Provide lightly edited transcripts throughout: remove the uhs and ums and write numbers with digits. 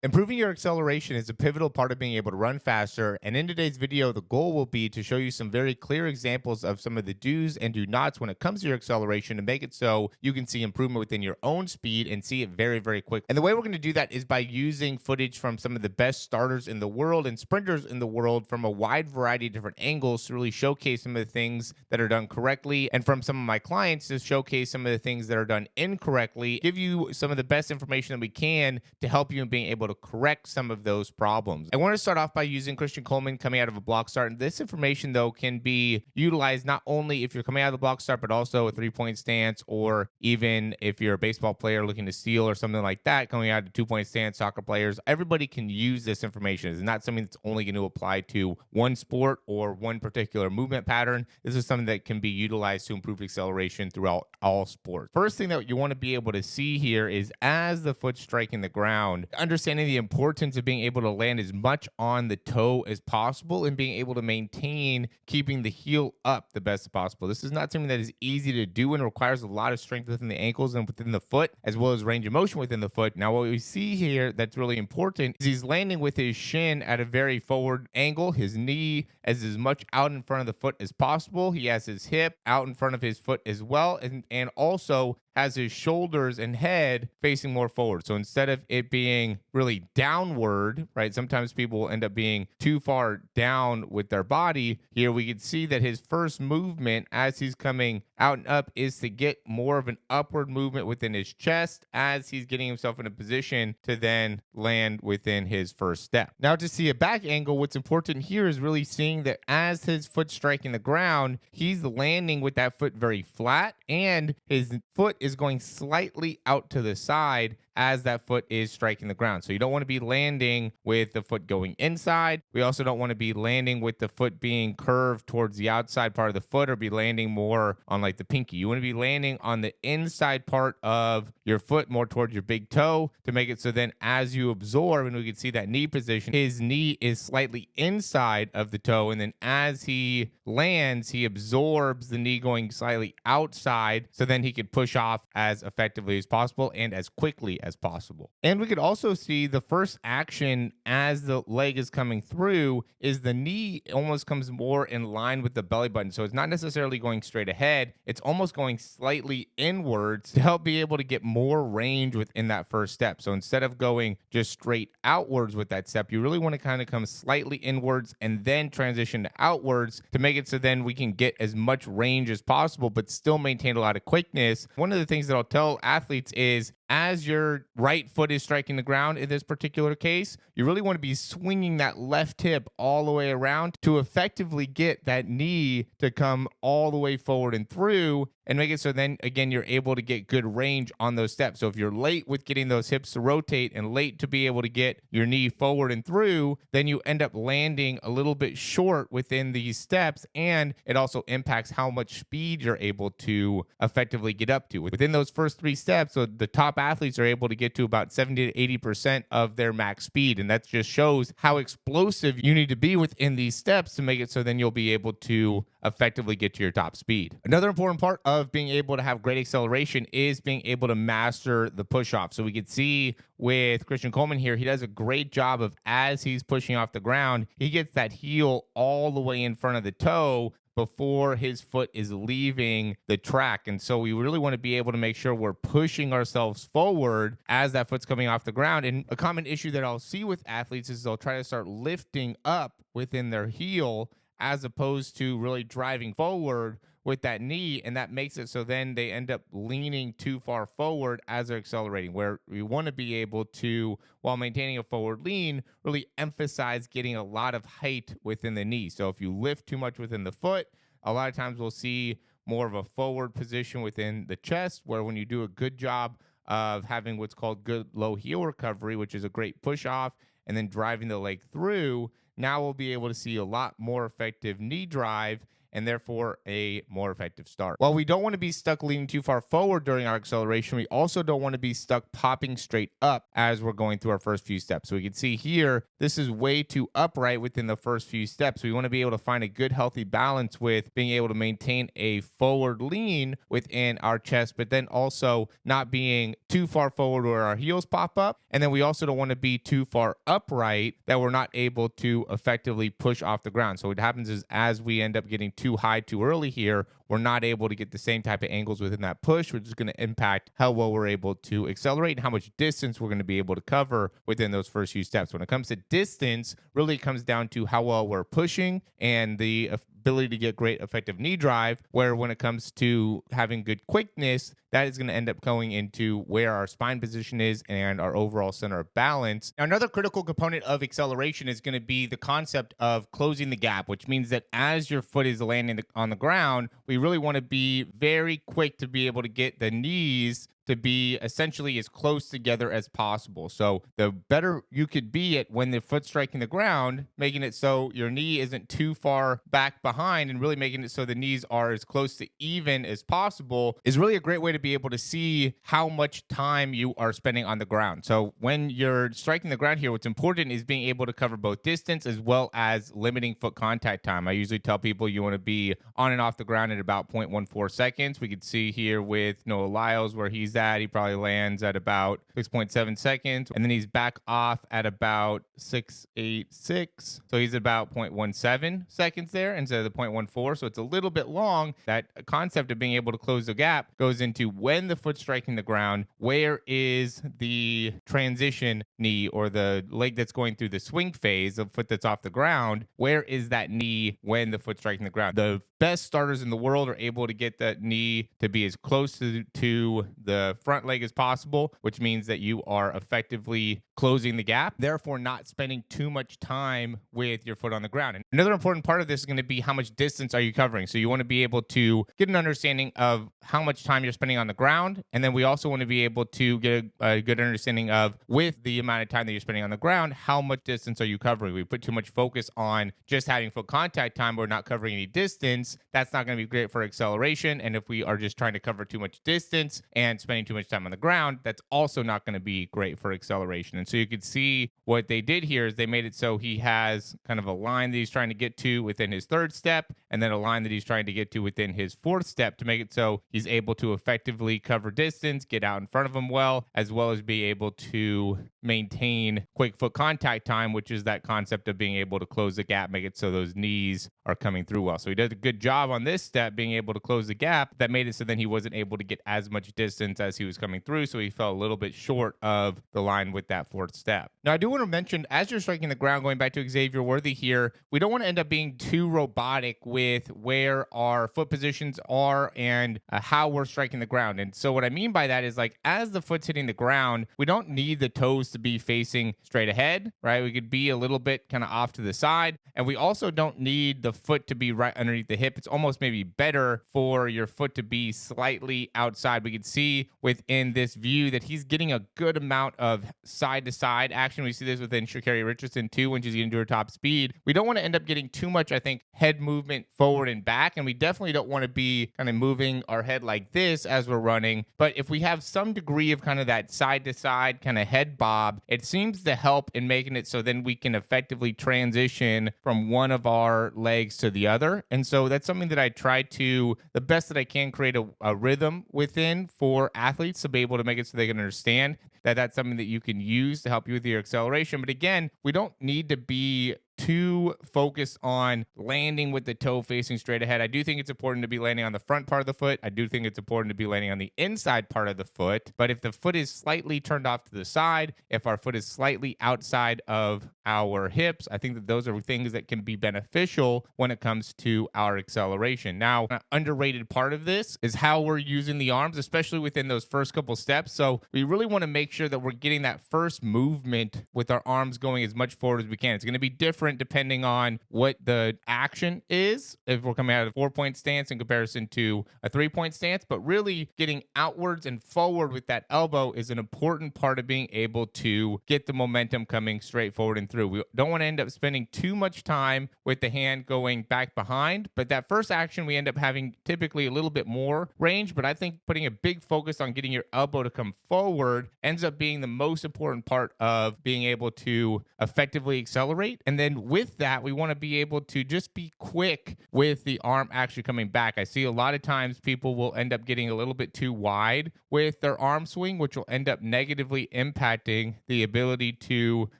Improving your acceleration is a pivotal part of being able to run faster, and in today's video, the goal will be to show you some very clear examples of some of the do's and do nots when it comes to your acceleration to make it so you can see improvement within your own speed and see it very, very quick. And the way we're going to do that is by using footage from some of the best starters in the world and sprinters in the world from a wide variety of different angles to really showcase some of the things that are done correctly, and from some of my clients to showcase some of the things that are done incorrectly, give you some of the best information that we can to help you in being able to correct some of those problems. I want to start off by using Christian Coleman coming out of a block start. And this information, though, can be utilized not only if you're coming out of the block start, but also a 3-point stance, or even if you're a baseball player looking to steal or something like that, coming out of 2-point stance, soccer players. Everybody can use this information. It's not something that's only going to apply to one sport or one particular movement pattern. This is something that can be utilized to improve acceleration throughout all sports. First thing that you want to be able to see here is as the foot's striking the ground, understanding the importance of being able to land as much on the toe as possible and being able to maintain keeping the heel up the best possible. This is not something that is easy to do and requires a lot of strength within the ankles and within the foot, as well as range of motion within the foot. Now, what we see here that's really important is he's landing with his shin at a very forward angle. His knee is as much out in front of the foot as possible. He has his hip out in front of his foot as well, and also has his shoulders and head facing more forward. So instead of it being really downward, right? Sometimes people will end up being too far down with their body. Here we can see that his first movement as he's coming out and up is to get more of an upward movement within his chest as he's getting himself in a position to then land within his first step. Now, to see a back angle, what's important here is really seeing that as his foot's striking the ground, he's landing with that foot very flat, and his foot is going slightly out to the side as that foot is striking the ground. So you don't want to be landing with the foot going inside. We also don't want to be landing with the foot being curved towards the outside part of the foot or be landing more on like the pinky. You want to be landing on the inside part of your foot, more towards your big toe, to make it so then as you absorb, and we can see that knee position, his knee is slightly inside of the toe. And then as he lands, he absorbs the knee going slightly outside. So then he could push off as effectively as possible and as quickly as possible. And we could also see the first action as the leg is coming through is the knee almost comes more in line with the belly button. So it's not necessarily going straight ahead. It's almost going slightly inwards to help be able to get more range within that first step. So instead of going just straight outwards with that step, you really want to kind of come slightly inwards and then transition to outwards to make it so then we can get as much range as possible, but still maintain a lot of quickness. One of the things that I'll tell athletes is as your right foot is striking the ground in this particular case, you really want to be swinging that left hip all the way around to effectively get that knee to come all the way forward and through and make it so then, again, you're able to get good range on those steps. So if you're late with getting those hips to rotate and late to be able to get your knee forward and through, then you end up landing a little bit short within these steps, and it also impacts how much speed you're able to effectively get up to. Within those first 3 steps, so the top athletes are able to get to about 70 to 80% of their max speed, and that just shows how explosive you need to be within these steps to make it so then you'll be able to effectively get to your top speed. Another important part of being able to have great acceleration is being able to master the push off. So we could see with Christian Coleman here, he does a great job of as he's pushing off the ground, he gets that heel all the way in front of the toe before his foot is leaving the track. And so we really want to be able to make sure we're pushing ourselves forward as that foot's coming off the ground. And a common issue that I'll see with athletes is they'll try to start lifting up within their heel as opposed to really driving forward with that knee, and that makes it so then they end up leaning too far forward as they're accelerating, where we want to be able to, while maintaining a forward lean, really emphasize getting a lot of height within the knee. So if you lift too much within the foot, a lot of times we'll see more of a forward position within the chest, where when you do a good job of having what's called good low heel recovery, which is a great push off, and then driving the leg through, now we'll be able to see a lot more effective knee drive and therefore a more effective start. While we don't want to be stuck leaning too far forward during our acceleration, we also don't want to be stuck popping straight up as we're going through our first few steps. So we can see here, this is way too upright within the first few steps. We want to be able to find a good healthy balance with being able to maintain a forward lean within our chest, but then also not being too far forward where our heels pop up. And then we also don't want to be too far upright that we're not able to effectively push off the ground. So what happens is as we end up getting too high too early here, we're not able to get the same type of angles within that push, which is going to impact how well we're able to accelerate and how much distance we're going to be able to cover within those first few steps. When it comes to distance, really it comes down to how well we're pushing and the ability to get great effective knee drive, where when it comes to having good quickness, that is going to end up going into where our spine position is and our overall center of balance. Now, another critical component of acceleration is going to be the concept of closing the gap, which means that as your foot is landing on the ground, we really want to be very quick to be able to get the knees to be essentially as close together as possible. So the better you could be at when the foot's striking the ground, making it so your knee isn't too far back behind and really making it so the knees are as close to even as possible is really a great way to be able to see how much time you are spending on the ground. So when you're striking the ground here, what's important is being able to cover both distance as well as limiting foot contact time. I usually tell people you want to be on and off the ground at about 0.14 seconds. We could see here with Noah Lyles where he's at. He probably lands at about 6.7 seconds, and then he's back off at about 6.86. So he's about 0.17 seconds there instead of the 0.14. So it's a little bit long. That concept of being able to close the gap goes into when the foot's striking the ground, where is the transition knee or the leg that's going through the swing phase of foot that's off the ground, where is that knee when the foot's striking the ground? The best starters in the world are able to get that knee to be as close to the front leg as possible, which means that you are effectively closing the gap, therefore not spending too much time with your foot on the ground. And another important part of this is going to be how much distance are you covering. So you want to be able to get an understanding of how much time you're spending on the ground. And then we also want to be able to get a good understanding of, with the amount of time that you're spending on the ground, how much distance are you covering. We put too much focus on just having foot contact time, but we're not covering any distance. That's not going to be great for acceleration. And if we are just trying to cover too much distance and spending too much time on the ground, that's also not going to be great for acceleration. And so you could see what they did here is they made it so he has kind of a line that he's trying to get to within his third step, and then a line that he's trying to get to within his fourth step to make it so he's able to effectively cover distance, get out in front of him well as be able to maintain quick foot contact time, which is that concept of being able to close the gap, make it so those knees are coming through well. So he did a good job on this step being able to close the gap. That made it so then he wasn't able to get as much distance as he was coming through, so he fell a little bit short of the line with that fourth step. Now, I do want to mention, as you're striking the ground, going back to Xavier Worthy here, we don't want to end up being too robotic with where our foot positions are and how we're striking the ground. And so what I mean by that is, like, as the foot's hitting the ground, we don't need the toes to be facing straight ahead, right? We could be a little bit kind of off to the side. And we also don't need the foot to be right underneath the hip. It's almost maybe better for your foot to be slightly outside. We can see within this view that he's getting a good amount of side to side action. We see this within Sha'Carri Richardson too when she's getting to her top speed. We don't want to end up getting too much, I think, head movement forward and back. And we definitely don't want to be kind of moving our head like this as we're running. But if we have some degree of kind of that side to side kind of head bob, it seems to help in making it so then we can effectively transition from one of our legs to the other. And so that's something that I try to, the best that I can, create a rhythm within for athletes to be able to make it so they can understand that that's something that you can use to help you with your acceleration. But again, we don't need to be too focused on landing with the toe facing straight ahead. I do think it's important to be landing on the front part of the foot. I do think it's important to be landing on the inside part of the foot. But if the foot is slightly turned off to the side, if our foot is slightly outside of our hips, I think that those are things that can be beneficial when it comes to our acceleration. Now, an underrated part of this is how we're using the arms, especially within those first couple steps. So we really want to make sure that we're getting that first movement with our arms going as much forward as we can. It's going to be different different depending on what the action is. If we're coming out of a 4-point stance in comparison to a 3-point stance, but really getting outwards and forward with that elbow is an important part of being able to get the momentum coming straight forward and through. We don't want to end up spending too much time with the hand going back behind, but that first action we end up having typically a little bit more range. But I think putting a big focus on getting your elbow to come forward ends up being the most important part of being able to effectively accelerate. And then with that, we want to be able to just be quick with the arm actually coming back. I see a lot of times people will end up getting a little bit too wide with their arm swing, which will end up negatively impacting the ability to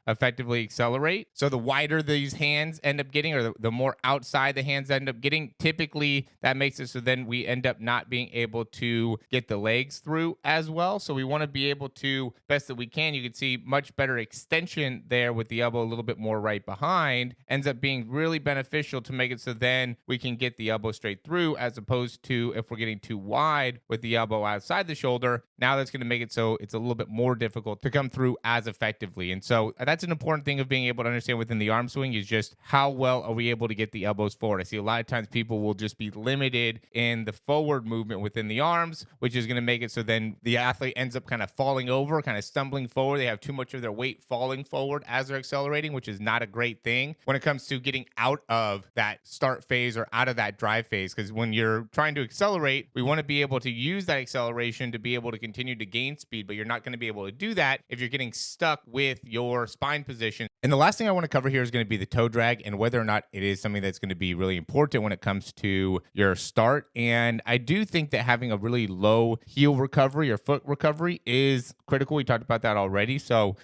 effectively accelerate. So the wider these hands end up getting, or the more outside the hands end up getting, typically that makes it so then we end up not being able to get the legs through as well. So we want to be able to, best that we can, you can see much better extension there with the elbow a little bit more right behind, ends up being really beneficial to make it so then we can get the elbow straight through, as opposed to if we're getting too wide with the elbow outside the shoulder. Now that's going to make it so it's a little bit more difficult to come through as effectively. And so that's an important thing of being able to understand within the arm swing, is just how well are we able to get the elbows forward. I see a lot of times people will just be limited in the forward movement within the arms, which is going to make it so then the athlete ends up kind of falling over, kind of stumbling forward. They have too much of their weight falling forward as they're accelerating, which is not a great thing when it comes to getting out of that start phase or out of that drive phase. Because when you're trying to accelerate, we want to be able to use that acceleration to be able to continue to gain speed, but you're not going to be able to do that if you're getting stuck with your spine position. And the last thing I want to cover here is going to be the toe drag and whether or not it is something that's going to be really important when it comes to your start. And I do think that having a really low heel recovery or foot recovery is critical. We talked about that already. So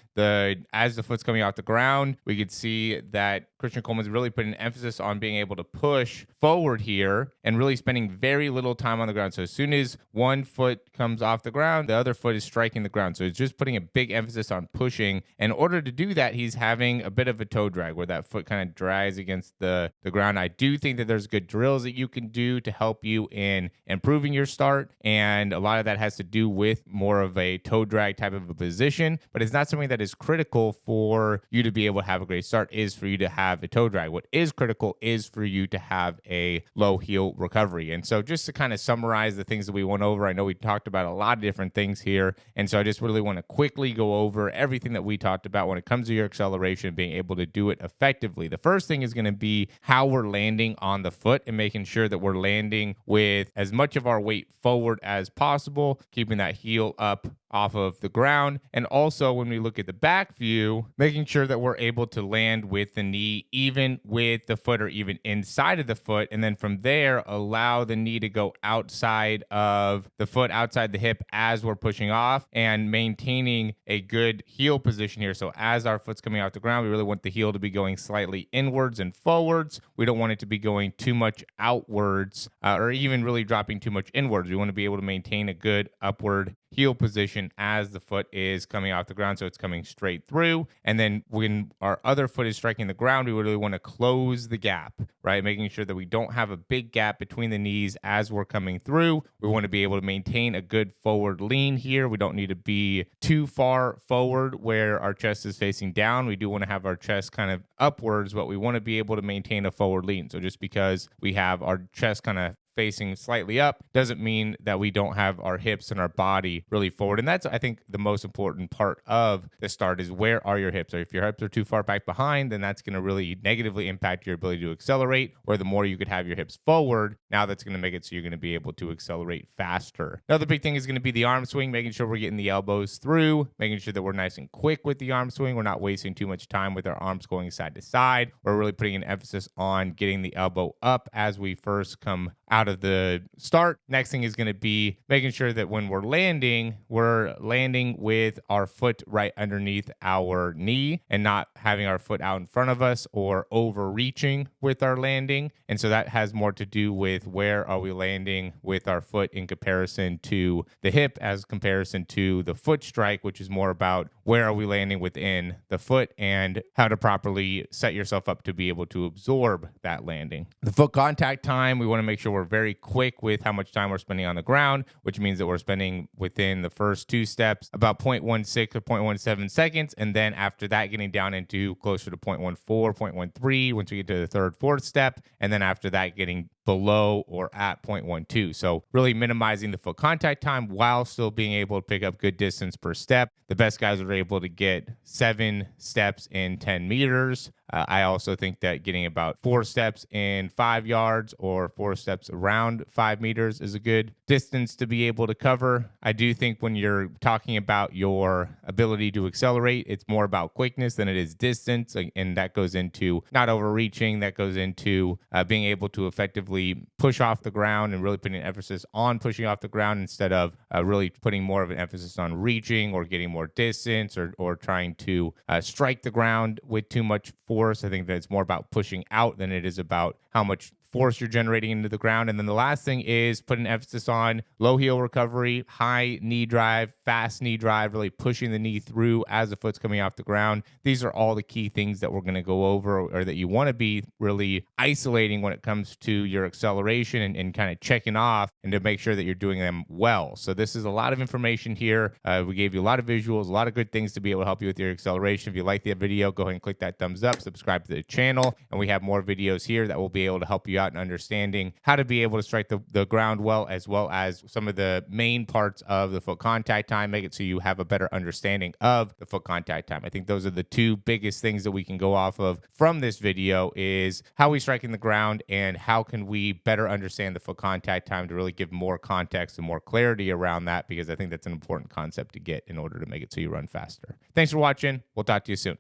as the foot's coming off the ground, we could see that Christian Coleman's really putting an emphasis on being able to push forward here and really spending very little time on the ground. So as soon as one foot comes off the ground, the other foot is striking the ground. So it's just putting a big emphasis on pushing. In order to do that, he's having a bit of a toe drag where that foot kind of drags against the ground. I do think that there's good drills that you can do to help you in improving your start. And a lot of that has to do with more of a toe drag type of a position, but it's not something that is critical for you to be able to have a great start, is for you to have a toe drag. What is critical is for you to have a low heel recovery. And so just to kind of summarize the things that we went over, I know we talked about a lot of different things here. And so I just really want to quickly go over everything that we talked about when it comes to your acceleration, being able to do it effectively. The first thing is going to be how we're landing on the foot and making sure that we're landing with as much of our weight forward as possible, keeping that heel up off of the ground. And also when we look at the back view, making sure that we're able to land with the knee even with the foot or even inside of the foot. And then from there, allow the knee to go outside of the foot, outside the hip as we're pushing off, and maintaining a good heel position here. So as our foot's coming off the ground, we really want the heel to be going slightly inwards and forwards. We don't want it to be going too much outwards or even really dropping too much inwards. We want to be able to maintain a good upward heel position as the foot is coming off the ground, so it's coming straight through. And then when our other foot is striking the ground, we really want to close the gap, right? Making sure that we don't have a big gap between the knees as we're coming through. We want to be able to maintain a good forward lean here. We don't need to be too far forward where our chest is facing down. We do want to have our chest kind of upwards, but we want to be able to maintain a forward lean. So just because we have our chest kind of facing slightly up doesn't mean that we don't have our hips and our body really forward. And that's, I think, the most important part of the start is where are your hips? Or if your hips are too far back behind, then that's going to really negatively impact your ability to accelerate. Where the more you could have your hips forward, now that's going to make it so you're going to be able to accelerate faster. Another big thing is going to be the arm swing, making sure we're getting the elbows through, making sure that we're nice and quick with the arm swing. We're not wasting too much time with our arms going side to side. We're really putting an emphasis on getting the elbow up as we first come out of the start. Next thing is going to be making sure that when we're landing with our foot right underneath our knee and not having our foot out in front of us or overreaching with our landing. And so that has more to do with where are we landing with our foot in comparison to the hip as comparison to the foot strike, which is more about where are we landing within the foot and how to properly set yourself up to be able to absorb that landing. The foot contact time, we want to make sure we're very quick with how much time we're spending on the ground, which means that we're spending within the first two steps about 0.16 or 0.17 seconds. And then after that, getting down into closer to 0.14, 0.13 once we get to the third, fourth step. And then after that, getting below or at 0.12. So really minimizing the foot contact time while still being able to pick up good distance per step. The best guys are able to get 7 steps in 10 meters. I also think that getting about 4 steps in 5 yards or 4 steps around 5 meters is a good distance to be able to cover. I do think when you're talking about your ability to accelerate, it's more about quickness than it is distance. And that goes into not overreaching, that goes into being able to effectively push off the ground and really putting an emphasis on pushing off the ground instead of really putting more of an emphasis on reaching or getting more distance or trying to strike the ground with too much force. I think that it's more about pushing out than it is about how much force you're generating into the ground. And then the last thing is put an emphasis on low heel recovery, high knee drive, fast knee drive, really pushing the knee through as the foot's coming off the ground. These are all the key things that we're going to go over or that you want to be really isolating when it comes to your acceleration and kind of checking off and to make sure that you're doing them well. So this is a lot of information here. We gave you a lot of visuals, a lot of good things to be able to help you with your acceleration. If you like the video, go ahead and click that thumbs up, subscribe to the channel, and we have more videos here that will be able to help you out in understanding how to be able to strike the ground well as some of the main parts of the foot contact time, make it so you have a better understanding of the foot contact time. I think those are the two biggest things that we can go off of from this video is how we strike in the ground and how can we better understand the foot contact time to really give more context and more clarity around that, because I think that's an important concept to get in order to make it so you run faster. Thanks for watching. We'll talk to you soon.